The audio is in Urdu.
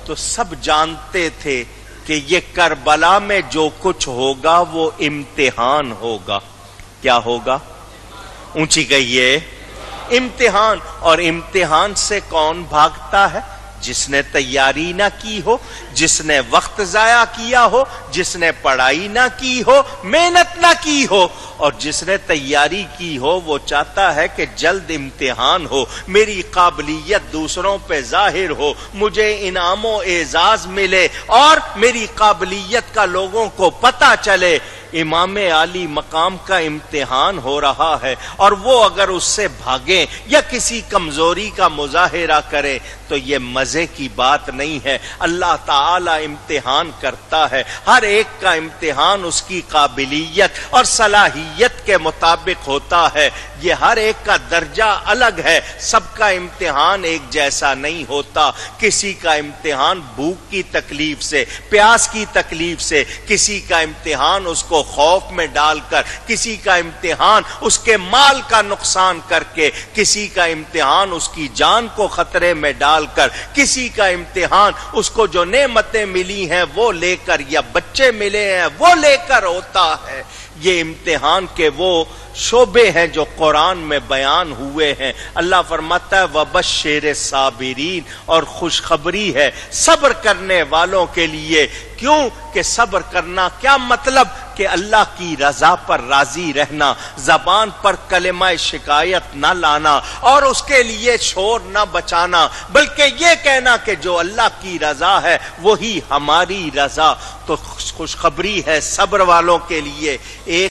تو سب جانتے تھے کہ یہ کربلا میں جو کچھ ہوگا وہ امتحان ہوگا. کیا ہوگا؟ اونچی کہیے، امتحان. اور امتحان سے کون بھاگتا ہے؟ جس نے تیاری نہ کی ہو، جس نے وقت ضائع کیا ہو، جس نے پڑھائی نہ کی ہو، محنت نہ کی ہو. اور جس نے تیاری کی ہو وہ چاہتا ہے کہ جلد امتحان ہو، میری قابلیت دوسروں پہ ظاہر ہو، مجھے انعام و اعزاز ملے اور میری قابلیت کا لوگوں کو پتہ چلے. امام عالی مقام کا امتحان ہو رہا ہے اور وہ اگر اس سے بھاگیں یا کسی کمزوری کا مظاہرہ کرے تو یہ مزے کی بات نہیں ہے. اللہ تعالی امتحان کرتا ہے، ہر ایک کا امتحان اس کی قابلیت اور صلاحیت کے مطابق ہوتا ہے. یہ ہر ایک کا درجہ الگ ہے، سب کا امتحان ایک جیسا نہیں ہوتا. کسی کا امتحان بھوک کی تکلیف سے، پیاس کی تکلیف سے، کسی کا امتحان اس کو خوف میں ڈال کر، کسی کا امتحان اس کے مال کا نقصان کر کے، کسی کا امتحان اس کی جان کو خطرے میں ڈال کر، کسی کا امتحان اس کو جو نعمتیں ملی ہیں وہ لے کر یا بچے ملے ہیں وہ لے کر ہوتا ہے. یہ امتحان کے وہ شعبے ہیں جو قرآن میں بیان ہوئے ہیں. اللہ فرماتا ہے وَبَشِّرِ الصَّابِرِينَ، اور خوشخبری ہے صبر کرنے والوں کے لیے. کیوں کہ صبر کرنا کیا مطلب؟ کہ اللہ کی رضا پر راضی رہنا، زبان پر کلمہ شکایت نہ لانا اور اس کے لیے شور نہ بچانا، بلکہ یہ کہنا کہ جو اللہ کی رضا ہے وہی ہماری رضا. تو خوشخبری ہے صبر والوں کے لیے. ایک